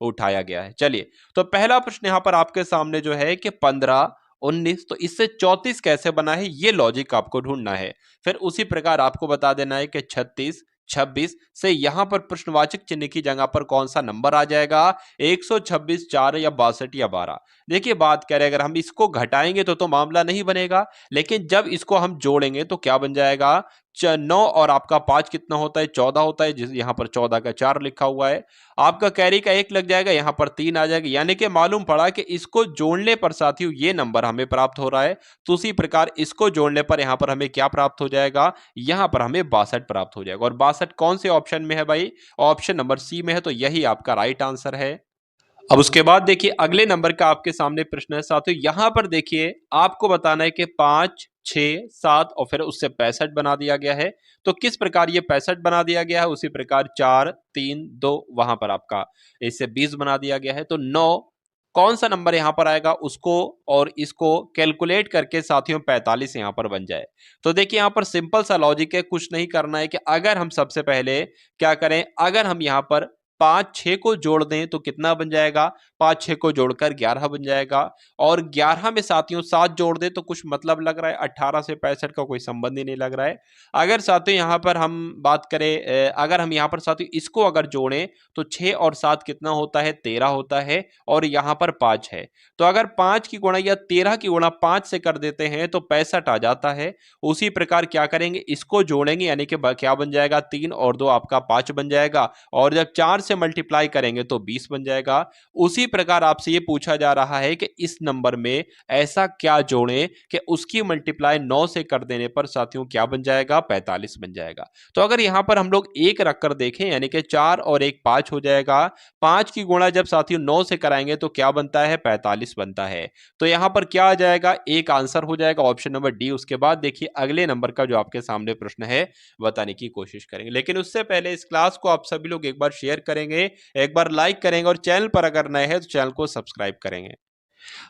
उठाया गया है। चलिए, तो पहला प्रश्न यहाँ पर आपके सामने जो है कि 15, 19, तो इससे 34 कैसे बना है, ये लॉजिक आपको ढूंढना है। फिर उसी प्रकार आपको बता देना है कि 36, 26 से यहां पर प्रश्नवाचक चिन्ह की जगह पर कौन सा नंबर आ जाएगा, 126, 4 या 62 या 12। देखिए बात करें, अगर हम इसको घटाएंगे तो मामला नहीं बनेगा, लेकिन जब इसको हम जोड़ेंगे तो क्या बन जाएगा, 9 और आपका 5 कितना होता है, 14 होता है, जिस यहां पर 14 का 4 लिखा हुआ है। आपका कैरी का 1 लग जाएगा, यहां पर 3 आ जाएगा, यानी कि मालूम पड़ा कि इसको जोड़ने पर साथियों ये नंबर हमें प्राप्त हो रहा है। तो उसी प्रकार इसको जोड़ने पर यहां पर हमें क्या प्राप्त हो जाएगा, यहां पर हमें 62 प्राप्त हो जाएगा। और 62 कौन से ऑप्शन में है भाई, ऑप्शन नंबर सी में है, तो यही आपका राइट आंसर है। अब उसके बाद देखिए अगले नंबर का आपके सामने प्रश्न है साथियों, यहां पर देखिए आपको बताना है कि 5, 6, 7 और फिर उससे 65 बना दिया गया है। तो किस प्रकार ये 65 बना दिया गया है, उसी प्रकार 4, 3, 2 वहां पर आपका इससे 20 बना दिया गया है। तो 9 कौन सा नंबर यहां पर आएगा, उसको और इसको कैलकुलेट करके साथियों 45 यहां पर बन जाए। तो देखिए यहां पर सिंपल सा लॉजिक है, कुछ नहीं करना है कि अगर हम सबसे पहले क्या करें, अगर हम यहां पर 5, 6 को जोड़ दें तो कितना बन जाएगा, 5, 6 को जोड़कर 11 बन जाएगा। और 11 में साथियों 7 जोड़ दें तो कुछ मतलब लग रहा है, 18 से 65 का कोई संबंध ही नहीं लग रहा है। अगर साथियों यहां पर हम बात करें, अगर हम यहां पर साथियों इसको अगर जोड़ें तो 6 और 7 कितना होता है, 13 होता है, और यहां पर 5 है। तो अगर 5 की गुणा या 13 की गुणा 5 से कर देते हैं तो 65 आ जाता है। उसी प्रकार क्या करेंगे, इसको जोड़ेंगे, यानी कि क्या बन जाएगा, 3 और 2 आपका 5 बन जाएगा, और जब 4 से मल्टीप्लाई करेंगे तो 20 बन जाएगा। उसी प्रकार आपसे ये पूछा जा रहा है कि इस नंबर में ऐसा क्या जोड़ें कि उसकी मल्टीप्लाई 9 से कर देने पर साथियों क्या बन जाएगा, 45 बन जाएगा। तो अगर यहां पर हम लोग 1 रखकर देखें, यानी कि 4 और 1 5 हो जाएगा। 5 की गुणा जब साथियों 9 से कराएंगे तो क्या बनता है, 45 बनता है। तो यहां पर क्या आ जाएगा, एक आंसर हो जाएगा ऑप्शन नंबर डी। उसके बाद देखिए अगले नंबर का जो आपके सामने प्रश्न है बताने की कोशिश करेंगे, लेकिन उससे पहले इस क्लास को आप सभी लोग एक बार शेयर करेंगे, एक बार लाइक करेंगे, और चैनल पर अगर नए हैं तो चैनल को सब्सक्राइब करेंगे।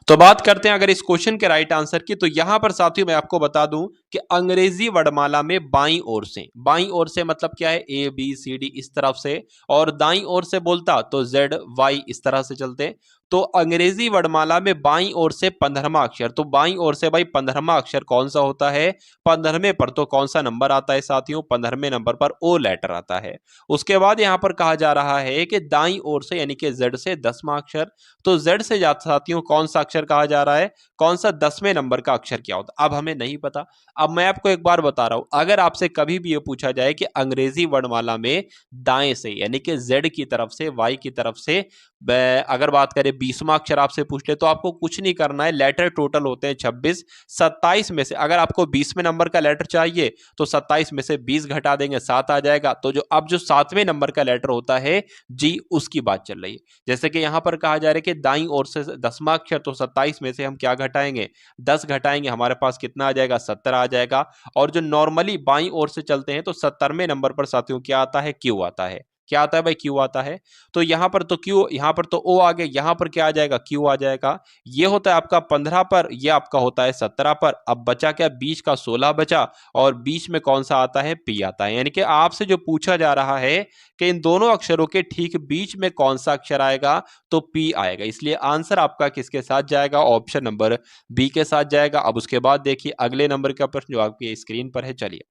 तो बात करते हैं अगर इस क्वेश्चन के राइट आंसर की, तो यहां पर साथियों मैं आपको बता दूं कि अंग्रेजी वर्णमाला में बाईं ओर से मतलब क्या है, ए बी सी डी इस तरफ से, और दाईं ओर से बोलता तो जेड वाई इस तरह से चलते। तो अंग्रेजी वर्णमाला में बाईं ओर से 15वां अक्षर, तो बाईं ओर से भाई 15वां अक्षर कौन सा होता है, 15वें पर तो कौन सा नंबर आता है साथियों, 15वें नंबर पर ओ लेटर आता है। उसके बाद यहां पर कहा जा रहा है कि दाईं ओर से यानी कि जेड से 10वां अक्षर, तो जेड से साथियों कौन सा अक्षर कहा जा रहा है, कौन सा 10वें नंबर का अक्षर क्या होता है, अब हमें नहीं पता। अब मैं आपको एक बार बता रहा हूं, अगर आपसे कभी भी ये पूछा जाए कि अंग्रेजी वर्णमाला में दाएं से यानी कि जेड की तरफ से, वाई की तरफ से अगर बात करें 20वां अक्षर आपसे पूछ ले, तो आपको कुछ नहीं करना है, लेटर टोटल होते हैं 26, 27 में से अगर आपको 20वें नंबर का लेटर चाहिए तो 27 में से 20 घटा देंगे, 7 आ जाएगा। तो जो अब जो 7वें नंबर का लेटर होता है जी, उसकी बात चल रही है। जैसे कि यहां पर कहा जा रहा है कि दाईं ओर से 10वां अक्षर, तो 27 में से हम क्या घटाएंगे, 10 घटाएंगे, हमारे पास कितना आ जाएगा, 70 आ जाएगा। और जो नॉर्मली बाईं ओर से चलते हैं तो 70वें नंबर पर साथियों क्या आता है, क्यू आता है। क्या आता है भाई, क्यू आता है। तो यहां पर तो क्यू, यहां पर तो ओ आ गया, यहां पर क्या आ जाएगा, क्यू आ जाएगा। ये होता है आपका 15 पर, ये आपका होता है 17 पर। अब बचा क्या, बीच का 16 बचा, और बीच में कौन सा आता है, पी आता है। यानी कि आपसे जो पूछा जा रहा है कि इन दोनों अक्षरों के ठीक बीच में कौन सा अक्षर आएगा, तो पी आएगा। इसलिए आंसर आपका किसके साथ जाएगा, ऑप्शन नंबर बी के साथ जाएगा। अब उसके बाद देखिए अगले नंबर का प्रश्न जो आपकी स्क्रीन पर है। चलिए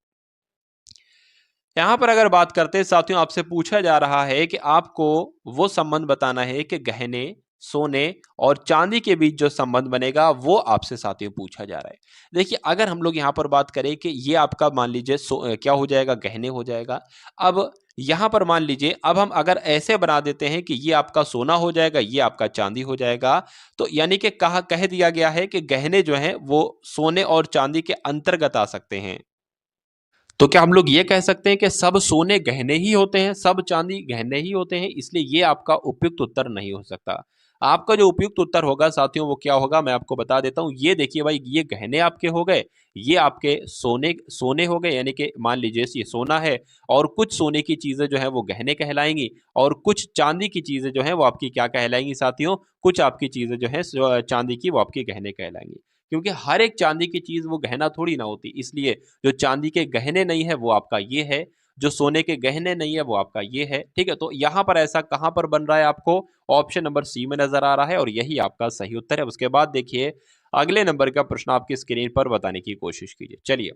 यहां पर अगर बात करते हैं साथियों, आपसे पूछा जा रहा है कि आपको वो संबंध बताना है कि गहने, सोने और चांदी के बीच जो संबंध बनेगा वो आपसे साथियों पूछा जा रहा है। देखिए अगर हम लोग यहां पर बात करें कि ये आपका मान लीजिए क्या हो जाएगा, गहने हो जाएगा। अब यहां पर मान लीजिए, अब हम अगर ऐसे बना देते हैं कि ये आपका सोना हो जाएगा, ये आपका चांदी हो जाएगा। तो यानी कि कह दिया गया है कि गहने जो हैं वो सोने और चांदी के अंतर्गत आ सकते हैं। तो क्या हम लोग ये कह सकते हैं कि सब सोने गहने ही होते हैं, सब चांदी गहने ही होते हैं, इसलिए ये आपका उपयुक्त उत्तर नहीं हो सकता। आपका जो उपयुक्त उत्तर होगा साथियों वो क्या होगा, मैं आपको बता देता हूं। ये देखिए भाई, ये गहने आपके हो गए, ये आपके सोने सोने हो गए, यानी कि मान लीजिए ये सोना है, और कुछ सोने की चीजें जो है वो गहने कहलाएंगी, और कुछ चांदी की चीजें जो है वो आपकी क्या कहलाएंगी साथियों, कुछ आपकी चीजें जो है चांदी की वो आपकी गहने कहलाएंगी। क्योंकि हर एक चांदी की चीज वो गहना थोड़ी ना होती, इसलिए जो चांदी के गहने नहीं है वो आपका ये है। जो सोने के गहने नहीं है वो आपका ये है, ठीक है। तो यहां पर ऐसा कहां पर बन रहा है आपको, ऑप्शन नंबर सी में नजर आ रहा है और यही आपका सही उत्तर है। उसके बाद देखिए अगले नंबर का प्रश्न आपकी स्क्रीन पर बताने की कोशिश कीजिए। चलिए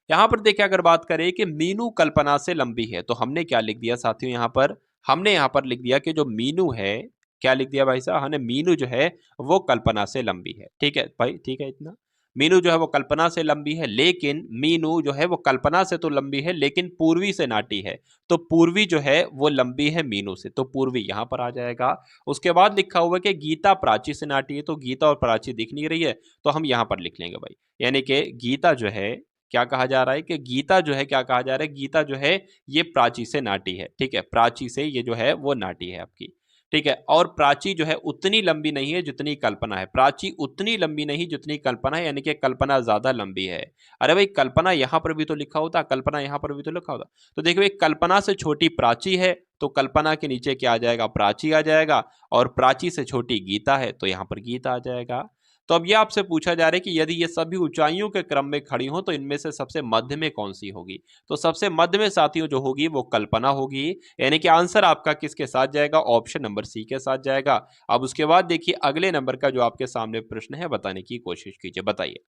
यहां पर देखिए अगर बात करें कि मीनू कल्पना से लंबी है, तो हमने क्या लिख दिया साथियों, यहां पर हमने यहां पर लिख दिया कि जो मीनू है, क्या लिख दिया भाई साहब, हमने मीनू जो है वो कल्पना से लंबी है, ठीक है भाई, ठीक है इतना। मीनू जो है वो कल्पना से लंबी है, लेकिन मीनू जो है वो कल्पना से तो लंबी है लेकिन पूर्वी से नाटी है, तो पूर्वी जो है वो लंबी है मीनू से, तो पूर्वी यहां पर आ जाएगा। उसके बाद लिखा हुआ है कि गीता प्राची से नाटी है, तो गीता और प्राची दिख नहीं रही है, तो हम यहां पर लिख लेंगे भाई, यानी कि गीता जो है, क्या कहा जा रहा है कि गीता जो है, क्या कहा जा रहा है, गीता जो है ये प्राची से नाटी है, ठीक है, प्राची से ये जो है वो नाटी है आपकी, ठीक है। और प्राची जो है उतनी लंबी नहीं है जितनी कल्पना है, प्राची उतनी लंबी नहीं जितनी कल्पना है, यानी कि कल्पना ज्यादा लंबी है। अरे भाई कल्पना यहां पर भी तो लिखा होता, कल्पना यहां पर भी तो लिखा होता, तो देखिए कल्पना से छोटी प्राची है, तो कल्पना के नीचे क्या आ जाएगा, प्राची आ जाएगा, और प्राची से छोटी गीता है तो यहां पर गीता आ जाएगा। तो अब ये आपसे पूछा जा रहा है कि यदि ये सभी ऊंचाइयों के क्रम में खड़ी हो तो इनमें से सबसे मध्य में कौन सी होगी, तो सबसे मध्य में साथियों जो होगी वो कल्पना होगी, यानी कि आंसर आपका किसके साथ जाएगा, ऑप्शन नंबर सी के साथ जाएगा। अब उसके बाद देखिए अगले नंबर का जो आपके सामने प्रश्न है बताने की कोशिश कीजिए, बताइए।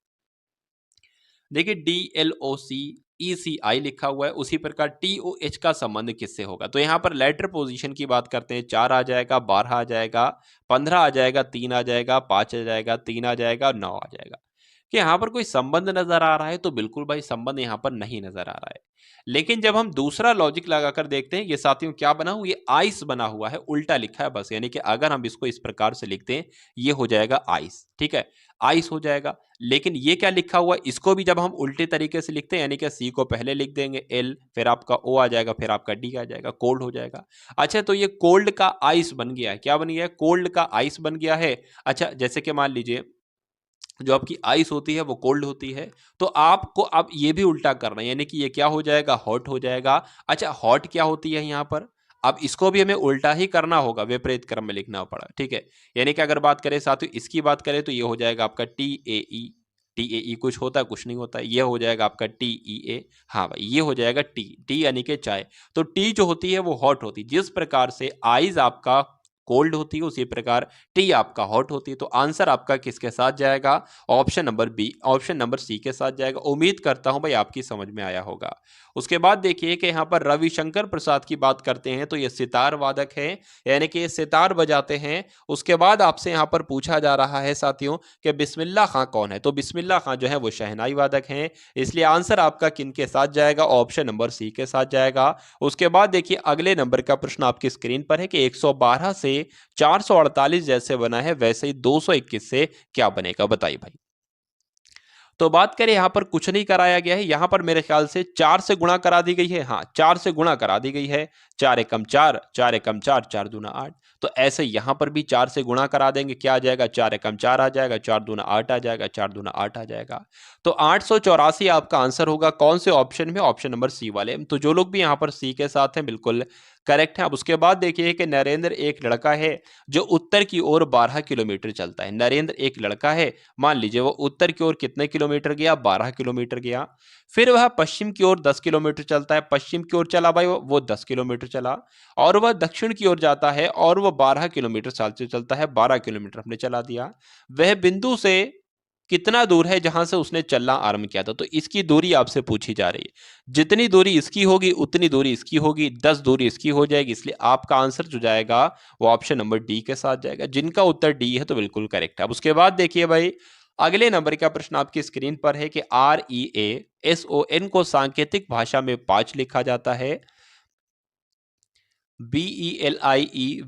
देखिए DLOC ECI लिखा हुआ है, उसी प्रकार TOH का संबंध किससे होगा, तो यहाँ पर लेटर पोजीशन की बात करते हैं, 4 आ जाएगा, 12 आ जाएगा, 15 आ जाएगा, 3 आ जाएगा, 5 आ जाएगा, 3 आ जाएगा, 9 आ जाएगा। कि यहाँ पर कोई संबंध नजर आ रहा है, तो बिल्कुल भाई संबंध यहाँ पर नहीं नजर आ रहा है। लेकिन जब हम दूसरा लॉजिक लगाकर देखते हैं, ये साथियों क्या बना हुआ, ये आइस बना हुआ है, उल्टा लिखा है बस, यानी कि अगर हम इसको इस प्रकार से लिखते हैं ये हो जाएगा आइस, ठीक है, आइस हो जाएगा। लेकिन ये क्या लिखा हुआ है, इसको भी जब हम उल्टे तरीके से लिखते हैं, यानी कि सी को पहले लिख देंगे एल, फिर आपका ओ आ जाएगा, फिर आपका डी आ जाएगा, कोल्ड हो जाएगा। अच्छा तो ये कोल्ड का आइस बन गया है, क्या बन गया है, कोल्ड का आइस बन गया है। अच्छा जैसे कि मान लीजिए जो आपकी आइस होती है वो कोल्ड होती है, तो आपको अब ये भी उल्टा करना है, यानी कि ये क्या हो जाएगा, हॉट हो जाएगा। अच्छा हॉट क्या होती है यहाँ पर, अब इसको भी हमें उल्टा ही करना होगा, विपरीत क्रम में लिखना पड़ा, ठीक है। यानी कि अगर बात करें साथियों इसकी बात करें तो ये हो जाएगा आपका TAE, TAE कुछ होता है कुछ नहीं होता है, ये हो जाएगा आपका TEA, हाँ भाई ये हो जाएगा टी यानी कि चाय। तो टी जो होती है वो हॉट होती है, जिस प्रकार से आइज आपका कोल्ड होती है उसी प्रकार टी आपका हॉट होती है, तो आंसर आपका किसके साथ जाएगा, option number B, option number C के साथ जाएगा। उम्मीद करता हूं भाई आपकी समझ में आया होगा। उसके बाद देखिए कि यहाँ पर रविशंकर प्रसाद की बात करते हैं, तो ये सितार वादक है, यानी कि ये सितार बजाते हैं। उसके बाद आपसे यहाँ पर पूछा जा रहा है साथियों कि बिस्मिल्लाह खां कौन है, तो बिस्मिल्लाह खां जो है वो शहनाई वादक हैं, इसलिए आंसर आपका किन के साथ जाएगा, ऑप्शन नंबर सी के साथ जाएगा। उसके बाद देखिए अगले नंबर का प्रश्न आपकी स्क्रीन पर है कि 112 से 448 जैसे बना है वैसे ही 221 से क्या बनेगा, बताइए भाई। तो बात करें यहाँ पर कुछ नहीं कराया गया है, यहाँ पर मेरे ख्याल से 4 से गुणा करा दी गई है, हाँ 4 से गुणा करा दी गई है, 4 एकम 4, 4 एकम 4, 4 दूना 8, तो ऐसे यहाँ पर भी 4 से गुणा करा देंगे, क्या आ जाएगा, 4 एकम 4 आ जाएगा, 4 दूना 8 आ जाएगा, 4 दूना 8 आ जाएगा। तो 884 आपका आंसर होगा, कौन से ऑप्शन में, ऑप्शन नंबर सी वाले। तो जो लोग भी यहाँ पर सी के साथ हैं बिल्कुल करेक्ट है। अब उसके बाद देखिए कि नरेंद्र एक लड़का है जो उत्तर की ओर 12 किलोमीटर चलता है, नरेंद्र एक लड़का है, मान लीजिए वो उत्तर की ओर कितने किलोमीटर गया, 12 किलोमीटर गया। फिर वह पश्चिम की ओर 10 किलोमीटर चलता है, पश्चिम की ओर चला भाई वो 10 किलोमीटर चला, और वह दक्षिण की ओर जाता है और वह 12 किलोमीटर साल से चलता है, 12 किलोमीटर हमने चला दिया। वह बिंदु से कितना दूर है जहां से उसने चलना आरंभ किया था, तो इसकी दूरी आपसे पूछी जा रही है, जितनी दूरी इसकी होगी उतनी दूरी इसकी होगी, 10 दूरी इसकी हो जाएगी, इसलिए आपका आंसर जो जाएगा वो ऑप्शन नंबर डी के साथ जाएगा, जिनका उत्तर डी है तो बिल्कुल करेक्ट है। अब उसके बाद देखिए भाई अगले नंबर का प्रश्न आपकी स्क्रीन पर है कि REASON को सांकेतिक भाषा में 5 लिखा जाता है, BELIEVED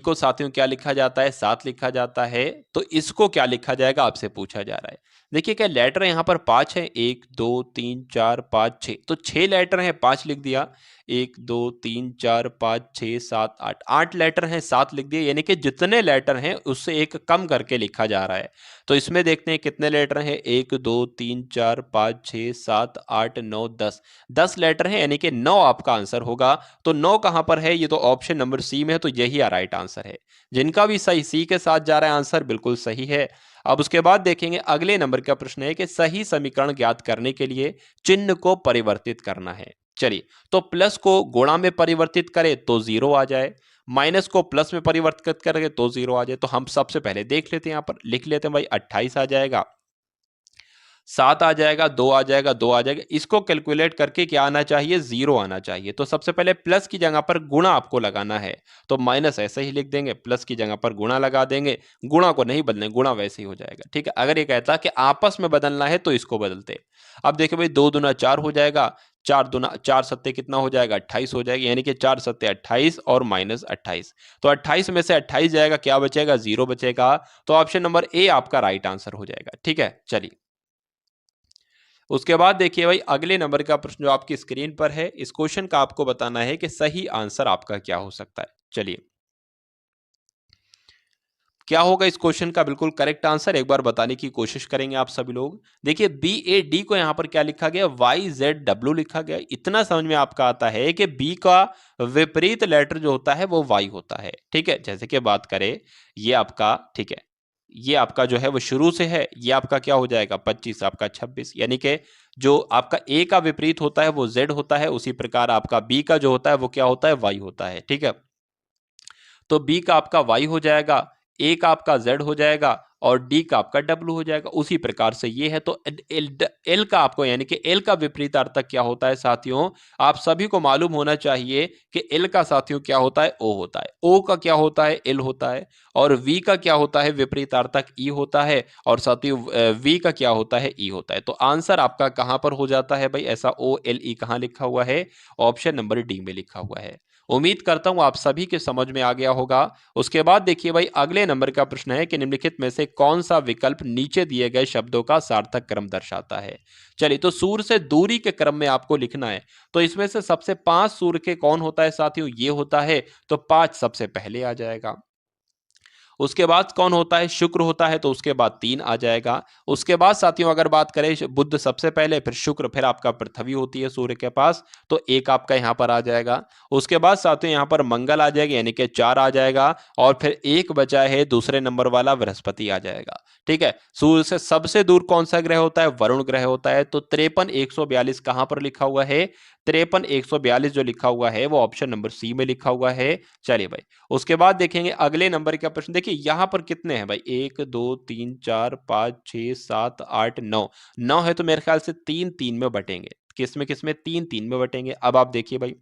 को साथियों क्या लिखा जाता है, 7 लिखा जाता है, तो इसको क्या लिखा जाएगा आपसे पूछा जा रहा है। देखिए क्या लेटर यहाँ पर 5 है, 1 2 3 4 5 6, तो 6 लेटर हैं, 5 लिख दिया, 1 2 3 4 5 6 7 8, 8 लेटर हैं, 7 लिख दिए, यानी कि जितने लेटर हैं उससे एक कम करके लिखा जा रहा है। तो इसमें देखते हैं कितने लेटर हैं, 1 2 3 4 5 6 7 8 9 10, 10 लेटर हैं, यानी कि 9 आपका आंसर होगा। तो 9 कहां पर है, ये तो ऑप्शन नंबर सी में है, तो यही राइट आंसर है। जिनका भी सही सी के साथ जा रहा है आंसर बिल्कुल सही है। अब उसके बाद देखेंगे अगले नंबर का प्रश्न है कि सही समीकरण ज्ञात करने के लिए चिन्ह को परिवर्तित करना है। चलिए, तो प्लस को गुणा में परिवर्तित करें तो 0 आ जाए, माइनस को प्लस में परिवर्तित करेंगे तो 0 आ जाए। तो हम सबसे पहले देख लेते हैं, यहां पर लिख लेते हैं भाई 28 आ जाएगा, 7 आ जाएगा, 2 आ जाएगा, 2 आ जाएगा। इसको कैलकुलेट करके क्या आना चाहिए, 0 आना चाहिए। तो सबसे पहले प्लस की जगह पर गुणा आपको लगाना है, तो माइनस ऐसे ही लिख देंगे, प्लस की जगह पर गुणा लगा देंगे, गुणा को नहीं बदलेंगे, गुणा वैसे ही हो जाएगा, ठीक है। अगर ये कहता कि आपस में बदलना है तो इसको बदलते। अब देखिए भाई 2 दूना 4 हो जाएगा, 4 दूना 4 सत्ते कितना हो जाएगा, 28 हो जाएगा, यानी कि 4 सत्ते 28 और माइनस 28। तो 28 में से 28 जाएगा, क्या बचेगा, 0 बचेगा। तो ऑप्शन नंबर ए आपका राइट आंसर हो जाएगा, ठीक है। चलिए, उसके बाद देखिए भाई अगले नंबर का प्रश्न जो आपकी स्क्रीन पर है, इस क्वेश्चन का आपको बताना है कि सही आंसर आपका क्या हो सकता है। चलिए, क्या होगा इस क्वेश्चन का बिल्कुल करेक्ट आंसर, एक बार बताने की कोशिश करेंगे आप सभी लोग। देखिए बी ए डी को यहां पर क्या लिखा गया, वाई जेड डब्ल्यू लिखा गया। इतना समझ में आपका आता है कि बी का विपरीत लेटर जो होता है वो वाई होता है, ठीक है। जैसे कि बात करें, ये आपका, ठीक है, ये आपका जो है वो शुरू से है, ये आपका क्या हो जाएगा 25, आपका 26, यानी कि जो आपका ए का विपरीत होता है वो जेड होता है, उसी प्रकार आपका बी का जो होता है वो क्या होता है, वाई होता है, ठीक है। तो बी का आपका वाई हो जाएगा, ए का आपका जेड हो जाएगा और डी का आपका डब्ल्यू हो जाएगा। उसी प्रकार से ये है, तो एल का आपको, यानी कि एल का विपरीतार्थक क्या होता है साथियों, आप सभी को मालूम होना चाहिए कि एल का साथियों क्या होता है, ओ होता है। ओ का क्या होता है, एल होता है। और वी का क्या होता है, विपरीतार्थक ई होता है। और साथियों वी का क्या होता है, ई होता है। तो आंसर आपका कहां पर हो जाता है भाई, ऐसा ओ एल ई कहां लिखा हुआ है, ऑप्शन नंबर डी में लिखा हुआ है। उम्मीद करता हूं आप सभी के समझ में आ गया होगा। उसके बाद देखिए भाई अगले नंबर का प्रश्न है कि निम्नलिखित में से कौन सा विकल्प नीचे दिए गए शब्दों का सार्थक क्रम दर्शाता है। चलिए, तो सूर्य से दूरी के क्रम में आपको लिखना है। तो इसमें से सबसे 5 सूर्य के कौन होता है साथियों, ये होता है, तो 5 सबसे पहले आ जाएगा। उसके बाद कौन होता है, शुक्र होता है, तो उसके बाद 3 आ जाएगा। उसके बाद साथियों अगर बात करें, बुध सबसे पहले, फिर शुक्र, फिर आपका पृथ्वी होती है सूर्य के पास, तो 1 आपका यहाँ पर आ जाएगा। उसके बाद साथियों यहाँ पर मंगल आ जाएगा, यानी कि 4 आ जाएगा। और फिर 1 बचा है दूसरे नंबर वाला, बृहस्पति आ जाएगा, ठीक है। सूर्य से सबसे दूर कौन सा ग्रह होता है, वरुण ग्रह होता है। तो 53 142 कहां पर लिखा हुआ है, 53 142 जो लिखा हुआ है वो ऑप्शन नंबर सी में लिखा हुआ है। चलिए भाई, उसके बाद देखेंगे अगले नंबर का प्रश्न। देखिए यहां पर कितने हैं भाई, 1 2 3 4 5 6 7 8 9, 9 है, तो मेरे ख्याल से 3 3 में बटेंगे, किसमें 3 3 में बटेंगे। अब आप देखिए भाई,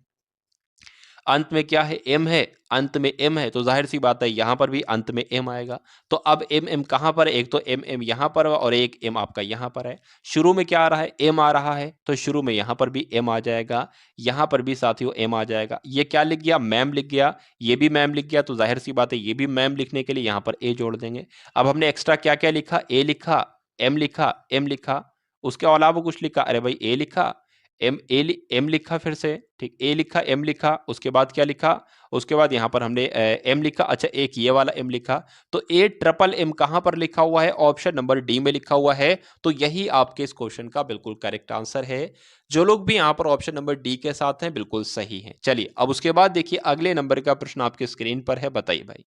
अंत में क्या है, एम है, अंत में एम है, तो जाहिर सी बात है यहां पर भी अंत में एम आएगा। तो अब एम एम कहां पर है, एक तो एम एम यहां पर और एक एम आपका यहां पर है। शुरू में क्या आ रहा है, एम आ रहा है, तो शुरू में यहां पर भी एम आ जाएगा, यहां पर भी साथियों एम आ जाएगा। ये क्या लिख गया, मैम लिख गया, ये भी मैम लिख गया, तो जाहिर सी बात है ये भी मैम लिखने के लिए यहां पर ए जोड़ देंगे। अब हमने एक्स्ट्रा क्या क्या लिखा, ए लिखा, एम लिखा, एम लिखा, उसके अलावा कुछ लिखा, अरे भाई ए लिखा, एम लिखा, फिर से ठीक, ए लिखा, एम लिखा, उसके बाद क्या लिखा, उसके बाद यहां पर हमने एम लिखा, अच्छा एक ये वाला एम लिखा। तो ए ट्रिपल एम कहां पर लिखा हुआ है, ऑप्शन नंबर डी में लिखा हुआ है। तो यही आपके इस क्वेश्चन का बिल्कुल करेक्ट आंसर है। जो लोग भी यहां पर ऑप्शन नंबर डी के साथ हैं बिल्कुल सही है। चलिए, अब उसके बाद देखिए अगले नंबर का प्रश्न आपके स्क्रीन पर है, बताइए भाई।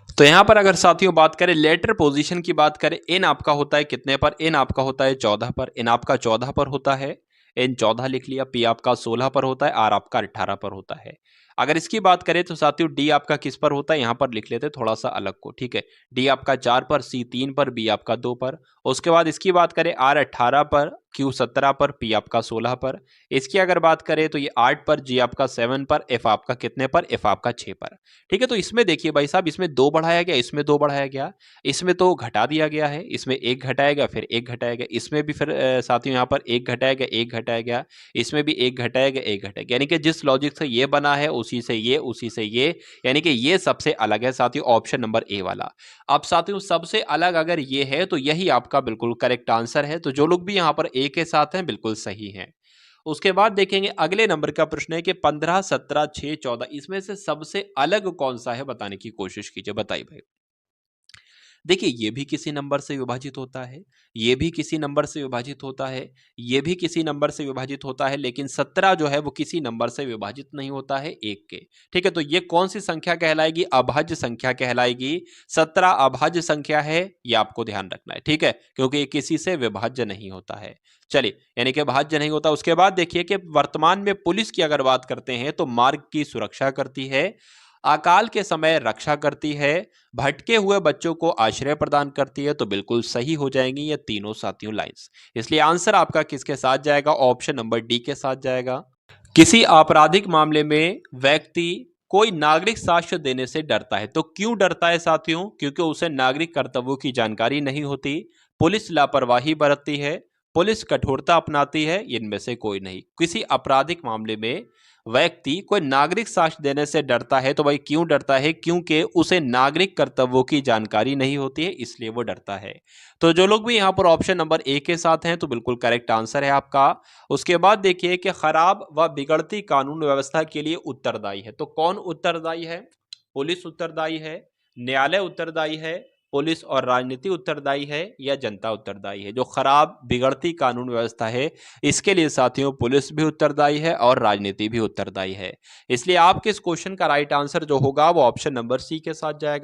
तो यहां पर अगर साथियों बात करें, लेटर पोजीशन की बात करें, एन आपका होता है कितने पर, एन आपका होता है 14 पर, एन आपका 14 पर होता है, एन 14 लिख लिया। पी आपका 16 पर होता है, आर आपका 18 पर होता है। अगर इसकी बात करें तो साथियों डी आपका किस पर होता है, यहां पर लिख लेते थोड़ा सा अलग को, ठीक है। डी आपका 4 पर, सी 3 पर, बी आपका 2 पर। उसके बाद इसकी बात करें, आर 18 पर, क्यू 17 पर, पी आपका 16 पर। इसकी अगर बात करें तो ये 8 पर, जी आपका 7 पर, एफ आपका कितने पर, एफ आपका 6 पर, ठीक है। तो इसमें देखिए भाई साहब, इसमें 2 बढ़ाया गया, इसमें 2 बढ़ाया गया, इसमें तो घटा दिया गया है, इसमें 1 घटाया गया, फिर 1 घटाया गया, इसमें भी फिर साथियों यहाँ पर 1 घटाया गया, 1 घटाया गया, इसमें भी 1 घटाया गया, 1 घटाया गया, यानी कि जिस लॉजिक से ये बना है उसी से ये, उसी से ये, यानी कि ये सबसे अलग है साथियों, ऑप्शन नंबर ए वाला। अब साथियों सबसे अलग अगर ये है तो यही आपका बिल्कुल करेक्ट आंसर है। तो जो लोग भी यहाँ पर ए के साथ हैं बिल्कुल सही हैं। उसके बाद देखेंगे अगले नंबर का प्रश्न है कि 15 17 6 14 इसमें से सबसे अलग कौन सा है, बताने की कोशिश कीजिए, बताइए भाई। देखिए ये भी किसी नंबर से विभाजित होता है, ये भी किसी नंबर से विभाजित होता है, ये भी किसी नंबर से विभाजित होता है, लेकिन 17 जो है वो किसी नंबर से विभाजित नहीं होता है 1 के। ठीक है, तो ये कौन सी संख्या कहलाएगी? अभाज्य संख्या कहलाएगी। 17 अभाज्य संख्या है, ये आपको ध्यान रखना है। ठीक है, क्योंकि ये किसी से विभाज्य नहीं होता है। चलिए, यानी कि भाज्य नहीं होता। उसके बाद देखिए कि वर्तमान में पुलिस की अगर बात करते हैं तो मार्ग की सुरक्षा करती है, अकाल के समय रक्षा करती है, भटके हुए बच्चों को आश्रय प्रदान करती है। तो बिल्कुल सही हो जाएंगी ये तीनों साथियों लाइंस। इसलिए आंसर आपका किसके साथ जाएगा? ऑप्शन नंबर डी के साथ जाएगा। किसी आपराधिक मामले में व्यक्ति कोई नागरिक साक्ष्य देने से डरता है। तो क्यों डरता है साथियों? क्योंकि उसे नागरिक कर्तव्यों की जानकारी नहीं होती, पुलिस लापरवाही बरतती है, पुलिस कठोरता अपनाती है, इनमें से कोई नहीं। किसी आपराधिक मामले में व्यक्ति कोई नागरिक साक्ष्य देने से डरता है। तो भाई क्यों डरता है? क्योंकि उसे नागरिक कर्तव्यों की जानकारी नहीं होती है, इसलिए वो डरता है। तो जो लोग भी यहाँ पर ऑप्शन नंबर ए के साथ हैं तो बिल्कुल करेक्ट आंसर है आपका। उसके बाद देखिए कि खराब व बिगड़ती कानून व्यवस्था के लिए उत्तरदायी है। तो कौन उत्तरदायी है? पुलिस उत्तरदायी है, न्यायालय उत्तरदायी है, पुलिस और राजनीति उत्तरदायी है, या जनता उत्तरदायी है? जो खराब बिगड़ती कानून व्यवस्था है इसके लिए साथियों पुलिस भी उत्तरदायी है और राजनीति भी उत्तरदायी है। इसलिए आपके इस क्वेश्चन का राइट आंसर जो होगा वो ऑप्शन नंबर सी के साथ जाएगा।